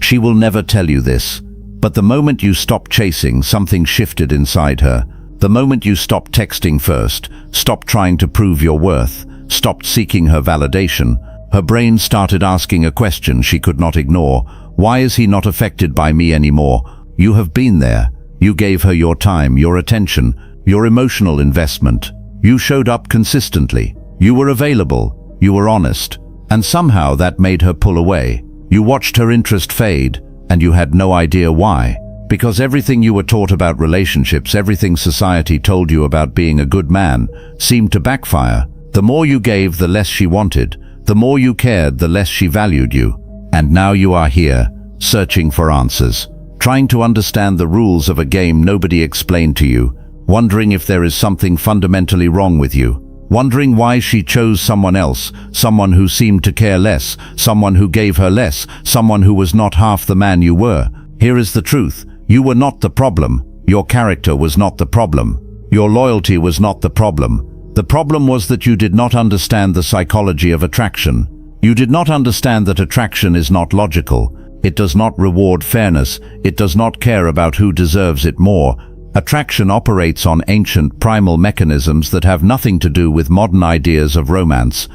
She will never tell you this. But the moment you stopped chasing, something shifted inside her. The moment you stopped texting first, stopped trying to prove your worth, stopped seeking her validation, her brain started asking a question she could not ignore. Why is he not affected by me anymore? You have been there. You gave her your time, your attention, your emotional investment. You showed up consistently. You were available. You were honest. And somehow that made her pull away. You watched her interest fade, and you had no idea why. Because everything you were taught about relationships, everything society told you about being a good man, seemed to backfire. The more you gave, the less she wanted. The more you cared, the less she valued you. And now you are here, searching for answers, trying to understand the rules of a game nobody explained to you, wondering if there is something fundamentally wrong with you, wondering why she chose someone else, someone who seemed to care less, someone who gave her less, someone who was not half the man you were. Here is the truth. You were not the problem. Your character was not the problem. Your loyalty was not the problem. The problem was that you did not understand the psychology of attraction. You did not understand that attraction is not logical. It does not reward fairness. It does not care about who deserves it more. Attraction operates on ancient primal mechanisms that have nothing to do with modern ideas of romance.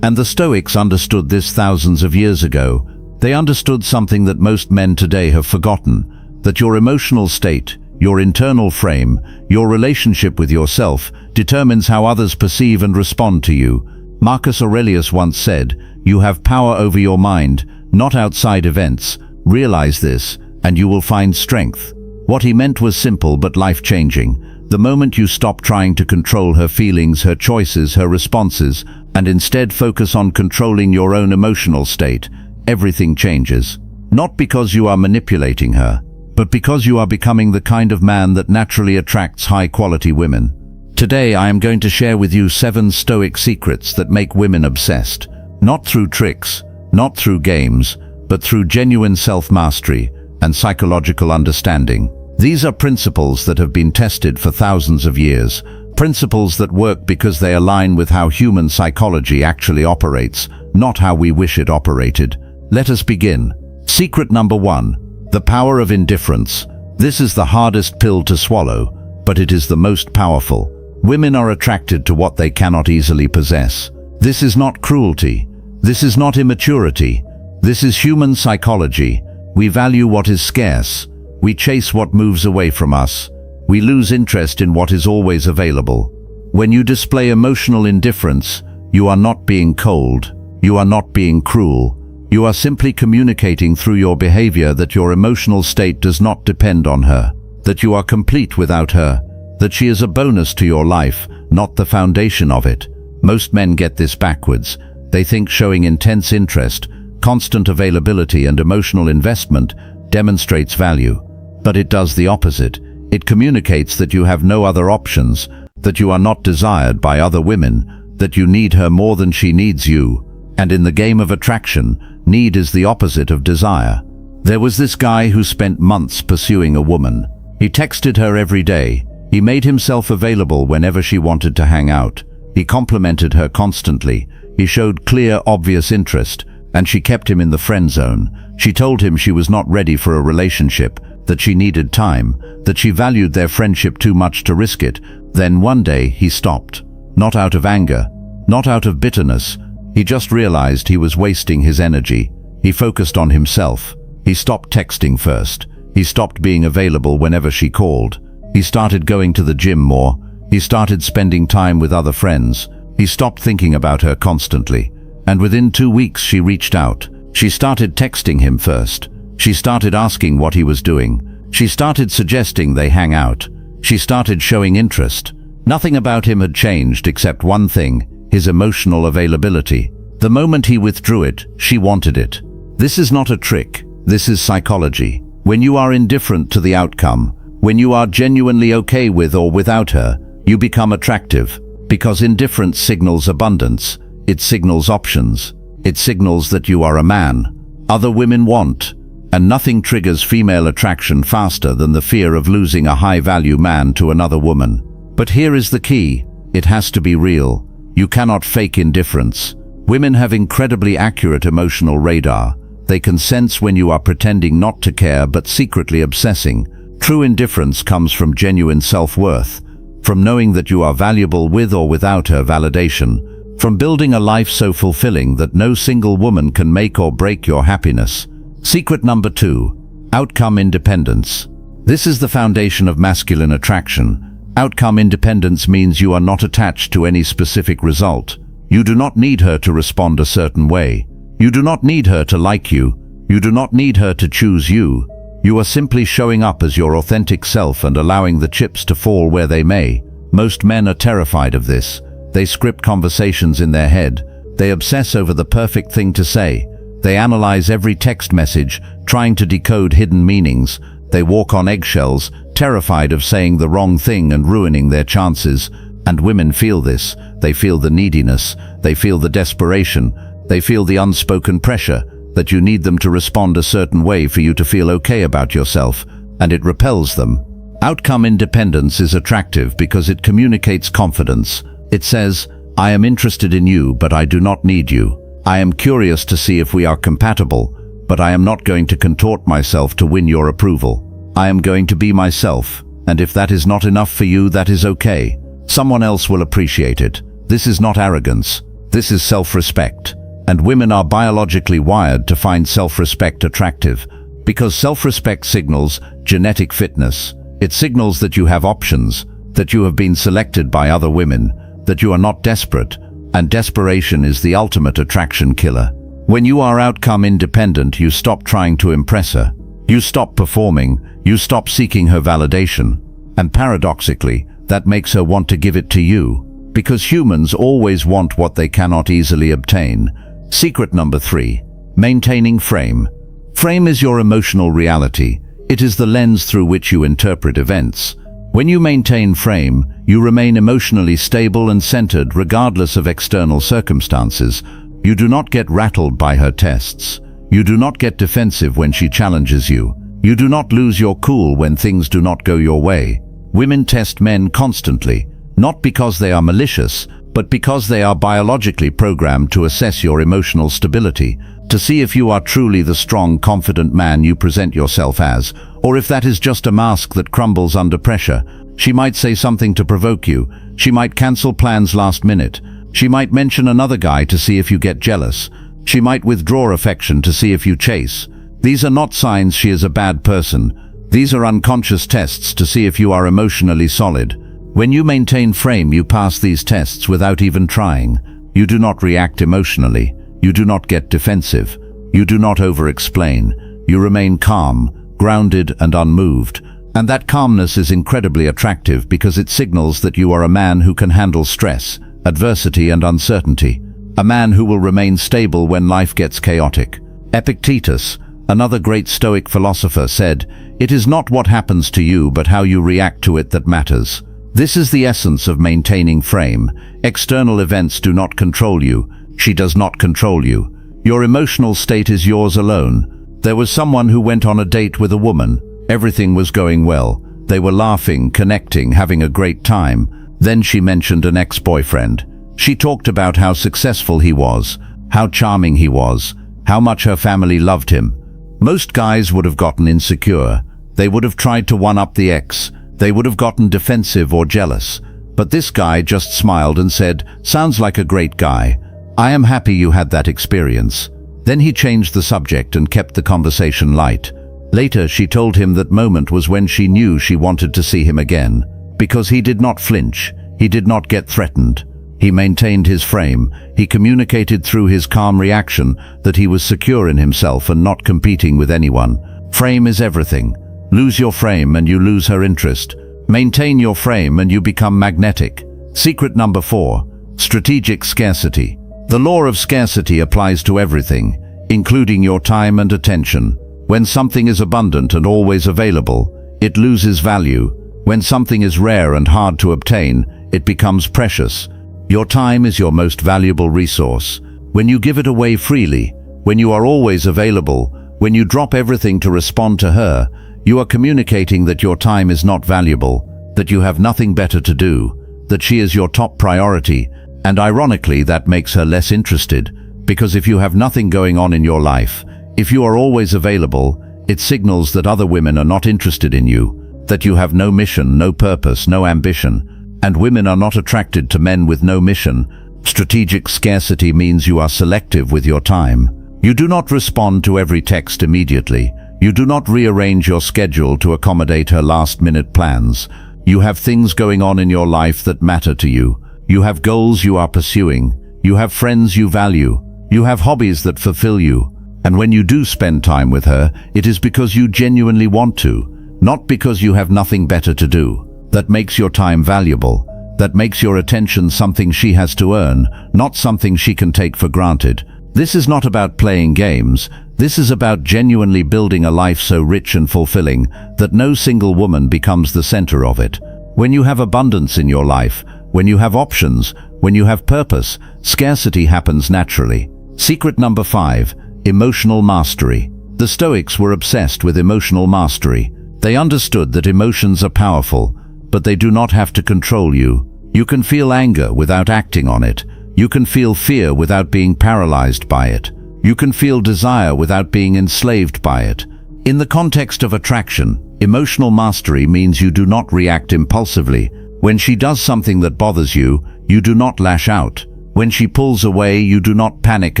And the Stoics understood this thousands of years ago. They understood something that most men today have forgotten, that your emotional state, your internal frame, your relationship with yourself determines how others perceive and respond to you. Marcus Aurelius once said, "You have power over your mind, not outside events. Realize this, and you will find strength." What he meant was simple but life-changing. The moment you stop trying to control her feelings, her choices, her responses, and instead focus on controlling your own emotional state, everything changes. Not because you are manipulating her, but because you are becoming the kind of man that naturally attracts high-quality women. Today I am going to share with you 7 Stoic secrets that make women obsessed. Not through tricks, not through games, but through genuine self-mastery and psychological understanding. These are principles that have been tested for thousands of years, principles that work because they align with how human psychology actually operates, not how we wish it operated. Let us begin. Secret number 1. The power of indifference. This is the hardest pill to swallow, but it is the most powerful. Women are attracted to what they cannot easily possess. This is not cruelty. This is not immaturity. This is human psychology. We value what is scarce. We chase what moves away from us. We lose interest in what is always available. When you display emotional indifference, you are not being cold. You are not being cruel. You are simply communicating through your behavior that your emotional state does not depend on her, that you are complete without her, that she is a bonus to your life, not the foundation of it. Most men get this backwards. They think showing intense interest, constant availability and emotional investment demonstrates value. But it does the opposite. It communicates that you have no other options, that you are not desired by other women, that you need her more than she needs you. And in the game of attraction, need is the opposite of desire. There was this guy who spent months pursuing a woman. He texted her every day. He made himself available whenever she wanted to hang out. He complimented her constantly. He showed clear, obvious interest, and she kept him in the friend zone. She told him she was not ready for a relationship, that she needed time, that she valued their friendship too much to risk it. Then one day he stopped. Not out of anger, not out of bitterness. He just realized he was wasting his energy. He focused on himself. He stopped texting first. He stopped being available whenever she called. He started going to the gym more. He started spending time with other friends. He stopped thinking about her constantly. And within 2 weeks she reached out. She started texting him first. She started asking what he was doing. She started suggesting they hang out. She started showing interest. Nothing about him had changed except one thing: his emotional availability. The moment he withdrew it, she wanted it. This is not a trick. This is psychology. When you are indifferent to the outcome, when you are genuinely okay with or without her, you become attractive. Because indifference signals abundance. It signals options. It signals that you are a man other women want. And nothing triggers female attraction faster than the fear of losing a high-value man to another woman. But here is the key. It has to be real. You cannot fake indifference. Women have incredibly accurate emotional radar. They can sense when you are pretending not to care but secretly obsessing. True indifference comes from genuine self-worth, from knowing that you are valuable with or without her validation, from building a life so fulfilling that no single woman can make or break your happiness. Secret number 2. Outcome independence. This is the foundation of masculine attraction. Outcome independence means you are not attached to any specific result. You do not need her to respond a certain way. You do not need her to like you. You do not need her to choose you. You are simply showing up as your authentic self and allowing the chips to fall where they may. Most men are terrified of this. They script conversations in their head. They obsess over the perfect thing to say. They analyze every text message, trying to decode hidden meanings. They walk on eggshells, terrified of saying the wrong thing and ruining their chances. And women feel this. They feel the neediness. They feel the desperation. They feel the unspoken pressure that you need them to respond a certain way for you to feel okay about yourself, and it repels them. Outcome independence is attractive because it communicates confidence. It says, I am interested in you, but I do not need you. I am curious to see if we are compatible, but I am not going to contort myself to win your approval. I am going to be myself, and if that is not enough for you, that is okay. Someone else will appreciate it. This is not arrogance. This is self-respect. And women are biologically wired to find self-respect attractive, because self-respect signals genetic fitness. It signals that you have options, that you have been selected by other women, that you are not desperate, and desperation is the ultimate attraction killer. When you are outcome independent, you stop trying to impress her. You stop performing, you stop seeking her validation, and paradoxically, that makes her want to give it to you, because humans always want what they cannot easily obtain. Secret number 3. Maintaining frame. Frame is your emotional reality. It is the lens through which you interpret events. When you maintain frame, you remain emotionally stable and centered regardless of external circumstances. You do not get rattled by her tests. You do not get defensive when she challenges you. You do not lose your cool when things do not go your way. Women test men constantly, not because they are malicious, but because they are biologically programmed to assess your emotional stability, to see if you are truly the strong, confident man you present yourself as, or if that is just a mask that crumbles under pressure. She might say something to provoke you. She might cancel plans last minute. She might mention another guy to see if you get jealous. She might withdraw affection to see if you chase. These are not signs she is a bad person. These are unconscious tests to see if you are emotionally solid. When you maintain frame, you pass these tests without even trying. You do not react emotionally. You do not get defensive. You do not over-explain. You remain calm, grounded, and unmoved. And that calmness is incredibly attractive because it signals that you are a man who can handle stress, adversity, and uncertainty. A man who will remain stable when life gets chaotic. Epictetus, another great Stoic philosopher, said, "It is not what happens to you, but how you react to it that matters." This is the essence of maintaining frame. External events do not control you. She does not control you. Your emotional state is yours alone. There was someone who went on a date with a woman. Everything was going well. They were laughing, connecting, having a great time. Then she mentioned an ex-boyfriend. She talked about how successful he was, how charming he was, how much her family loved him. Most guys would have gotten insecure. They would have tried to one-up the ex. They would have gotten defensive or jealous. But this guy just smiled and said, "Sounds like a great guy. I am happy you had that experience." Then he changed the subject and kept the conversation light. Later, she told him that moment was when she knew she wanted to see him again. Because he did not flinch. He did not get threatened. He maintained his frame. He communicated through his calm reaction that he was secure in himself and not competing with anyone. Frame is everything. Lose your frame and you lose her interest. Maintain your frame and you become magnetic. Secret number 4. Strategic scarcity. The law of scarcity applies to everything, including your time and attention. When something is abundant and always available, it loses value. When something is rare and hard to obtain, it becomes precious. Your time is your most valuable resource. When you give it away freely, when you are always available, when you drop everything to respond to her, you are communicating that your time is not valuable, that you have nothing better to do, that she is your top priority, and ironically that makes her less interested, because if you have nothing going on in your life, If you are always available, it signals that other women are not interested in you, that you have no mission, no purpose, no ambition, and women are not attracted to men with no mission. Strategic scarcity means you are selective with your time. You do not respond to every text immediately. You do not rearrange your schedule to accommodate her last-minute plans. You have things going on in your life that matter to you. You have goals you are pursuing. You have friends you value. You have hobbies that fulfill you. And when you do spend time with her, it is because you genuinely want to, not because you have nothing better to do. That makes your time valuable. That makes your attention something she has to earn, not something she can take for granted. This is not about playing games. This is about genuinely building a life so rich and fulfilling that no single woman becomes the center of it. When you have abundance in your life, when you have options, when you have purpose, scarcity happens naturally. Secret number 5. Emotional mastery. The Stoics were obsessed with emotional mastery. They understood that emotions are powerful, but they do not have to control you. You can feel anger without acting on it. You can feel fear without being paralyzed by it. You can feel desire without being enslaved by it. In the context of attraction, emotional mastery means you do not react impulsively. When she does something that bothers you, you do not lash out. When she pulls away, you do not panic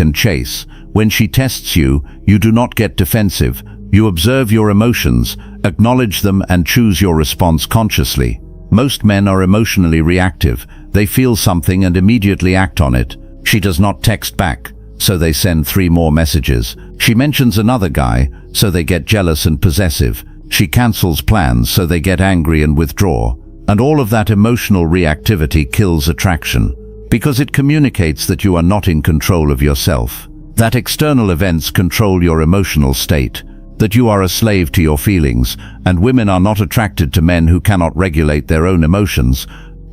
and chase. When she tests you, you do not get defensive. You observe your emotions, acknowledge them, and choose your response consciously. Most men are emotionally reactive. They feel something and immediately act on it. She does not text back, so they send 3 more messages. She mentions another guy, so they get jealous and possessive. She cancels plans, so they get angry and withdraw. And all of that emotional reactivity kills attraction, because it communicates that you are not in control of yourself. That external events control your emotional state, that you are a slave to your feelings, and women are not attracted to men who cannot regulate their own emotions.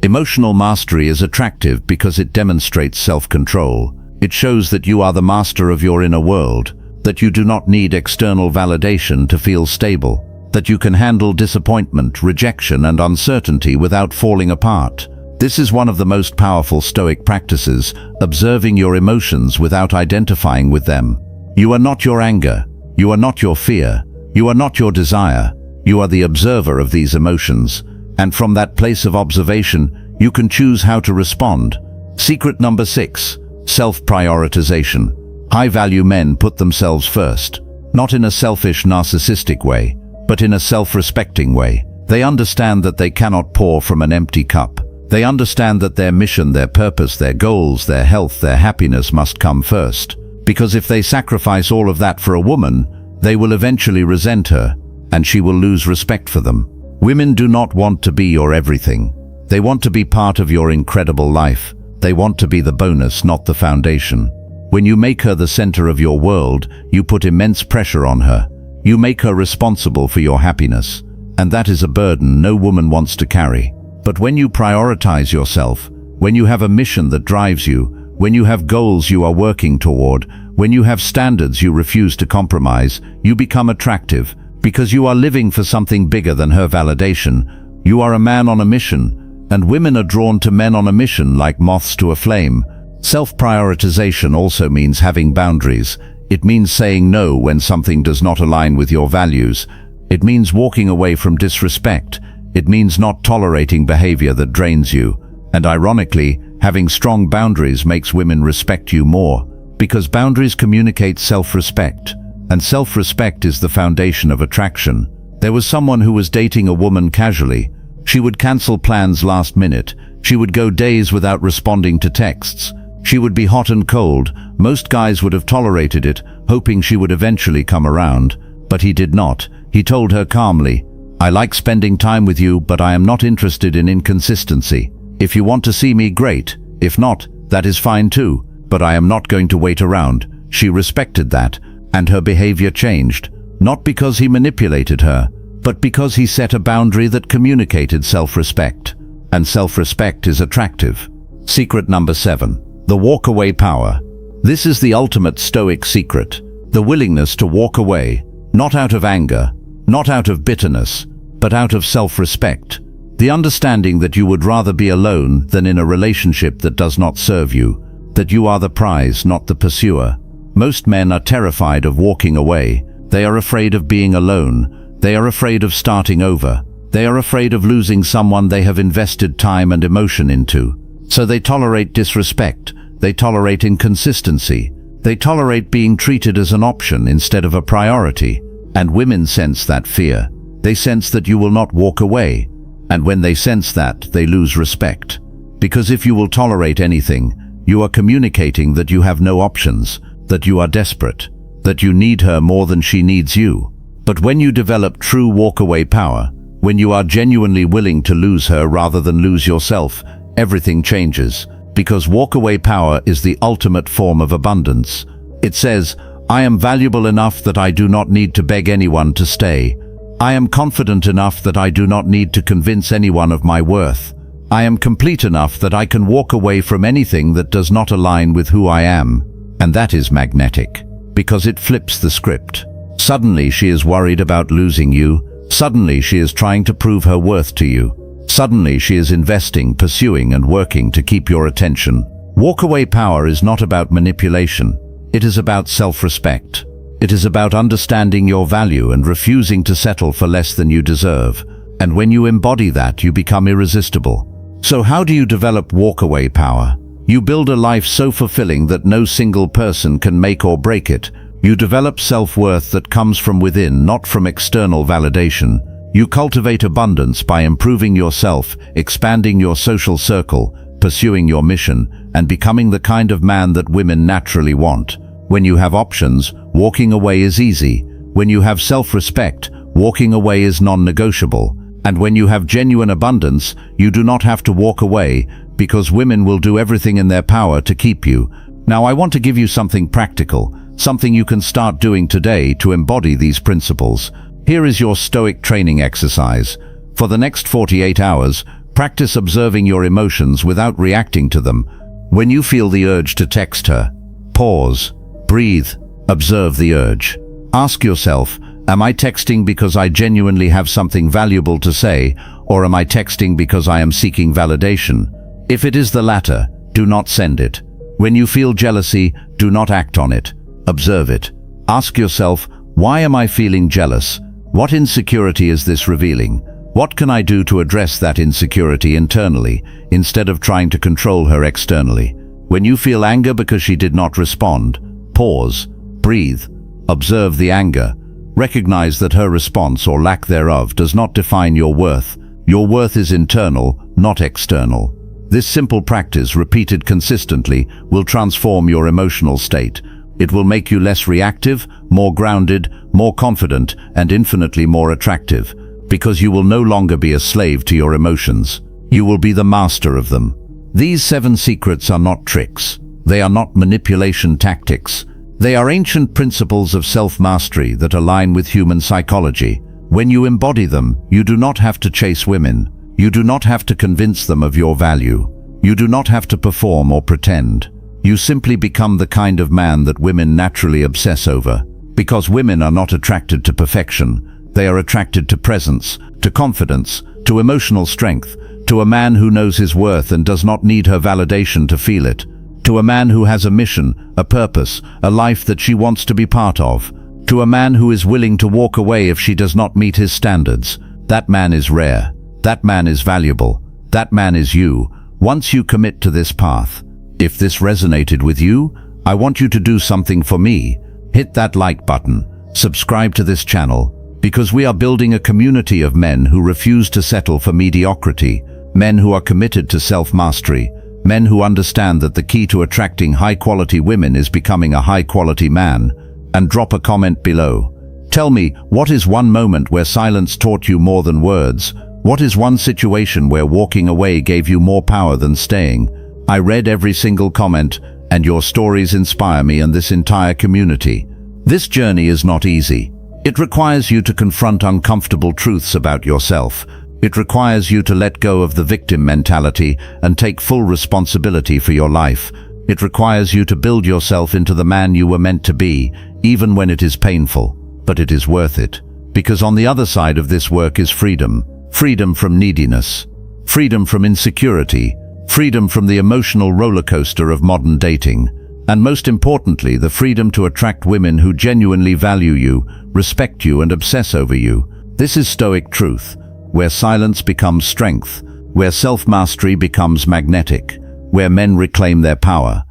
Emotional mastery is attractive because it demonstrates self-control. It shows that you are the master of your inner world, that you do not need external validation to feel stable, that you can handle disappointment, rejection, and uncertainty without falling apart. This is one of the most powerful Stoic practices, observing your emotions without identifying with them. You are not your anger. You are not your fear. You are not your desire. You are the observer of these emotions. And from that place of observation, you can choose how to respond. Secret number 6. Self-prioritization. High-value men put themselves first, not in a selfish, narcissistic way, but in a self-respecting way. They understand that they cannot pour from an empty cup. They understand that their mission, their purpose, their goals, their health, their happiness must come first. Because if they sacrifice all of that for a woman, they will eventually resent her, and she will lose respect for them. Women do not want to be your everything. They want to be part of your incredible life. They want to be the bonus, not the foundation. When you make her the center of your world, you put immense pressure on her. You make her responsible for your happiness, and that is a burden no woman wants to carry. But when you prioritize yourself, when you have a mission that drives you, when you have goals you are working toward, when you have standards you refuse to compromise, you become attractive, because you are living for something bigger than her validation. You are a man on a mission, and women are drawn to men on a mission like moths to a flame. Self-prioritization also means having boundaries. It means saying no when something does not align with your values. It means walking away from disrespect. It means not tolerating behavior that drains you. And ironically, having strong boundaries makes women respect you more, because boundaries communicate self-respect, and self-respect is the foundation of attraction. There was someone who was dating a woman casually. She would cancel plans last minute. She would go days without responding to texts. She would be hot and cold. Most guys would have tolerated it, hoping she would eventually come around. But he did not. He told her calmly, "I like spending time with you, but I am not interested in inconsistency. If you want to see me, great. If not, that is fine too. But I am not going to wait around." She respected that, and her behavior changed. Not because he manipulated her, but because he set a boundary that communicated self-respect. And self-respect is attractive. Secret number 7. The walk-away power. This is the ultimate Stoic secret. The willingness to walk away, not out of anger, not out of bitterness, but out of self-respect. The understanding that you would rather be alone than in a relationship that does not serve you, that you are the prize, not the pursuer. Most men are terrified of walking away. They are afraid of being alone. They are afraid of starting over. They are afraid of losing someone they have invested time and emotion into. So they tolerate disrespect. They tolerate inconsistency. They tolerate being treated as an option instead of a priority. And women sense that fear. They sense that you will not walk away. And when they sense that, they lose respect. Because if you will tolerate anything, you are communicating that you have no options, that you are desperate, that you need her more than she needs you. But when you develop true walk-away power, when you are genuinely willing to lose her rather than lose yourself, everything changes. Because walk-away power is the ultimate form of abundance. It says, I am valuable enough that I do not need to beg anyone to stay. I am confident enough that I do not need to convince anyone of my worth. I am complete enough that I can walk away from anything that does not align with who I am. And that is magnetic, because it flips the script. Suddenly she is worried about losing you. Suddenly she is trying to prove her worth to you. Suddenly she is investing, pursuing and working to keep your attention. Walk-away power is not about manipulation. It is about self-respect. It is about understanding your value and refusing to settle for less than you deserve. And when you embody that, you become irresistible. So how do you develop walk-away power? You build a life so fulfilling that no single person can make or break it. You develop self-worth that comes from within, not from external validation. You cultivate abundance by improving yourself, expanding your social circle, pursuing your mission, and becoming the kind of man that women naturally want. When you have options, walking away is easy. When you have self-respect, walking away is non-negotiable. And when you have genuine abundance, you do not have to walk away, because women will do everything in their power to keep you. Now I want to give you something practical, something you can start doing today to embody these principles. Here is your Stoic training exercise. For the next 48 hours, practice observing your emotions without reacting to them. When you feel the urge to text her, pause, breathe, observe the urge. Ask yourself, am I texting because I genuinely have something valuable to say, or am I texting because I am seeking validation? If it is the latter, do not send it. When you feel jealousy, do not act on it. Observe it. Ask yourself, why am I feeling jealous? What insecurity is this revealing? What can I do to address that insecurity internally, instead of trying to control her externally? When you feel anger because she did not respond, pause, breathe, observe the anger. Recognize that her response or lack thereof does not define your worth. Your worth is internal, not external. This simple practice, repeated consistently, will transform your emotional state. It will make you less reactive, more grounded, more confident, and infinitely more attractive, because you will no longer be a slave to your emotions. You will be the master of them. These 7 secrets are not tricks. They are not manipulation tactics. They are ancient principles of self-mastery that align with human psychology. When you embody them, you do not have to chase women. You do not have to convince them of your value. You do not have to perform or pretend. You simply become the kind of man that women naturally obsess over. Because women are not attracted to perfection. They are attracted to presence, to confidence, to emotional strength, to a man who knows his worth and does not need her validation to feel it, to a man who has a mission, a purpose, a life that she wants to be part of, to a man who is willing to walk away if she does not meet his standards. That man is rare. That man is valuable. That man is you. Once you commit to this path, if this resonated with you, I want you to do something for me. Hit that like button. Subscribe to this channel, because we are building a community of men who refuse to settle for mediocrity, men who are committed to self-mastery, men who understand that the key to attracting high-quality women is becoming a high-quality man. And drop a comment below. Tell me, what is one moment where silence taught you more than words? What is one situation where walking away gave you more power than staying? I read every single comment, and your stories inspire me and this entire community. This journey is not easy. It requires you to confront uncomfortable truths about yourself. It requires you to let go of the victim mentality and take full responsibility for your life. It requires you to build yourself into the man you were meant to be, even when it is painful. But it is worth it. Because on the other side of this work is freedom. Freedom from neediness. Freedom from insecurity. Freedom from the emotional roller coaster of modern dating. And most importantly, the freedom to attract women who genuinely value you, respect you, and obsess over you. This is Stoic truth, where silence becomes strength, where self-mastery becomes magnetic, where men reclaim their power,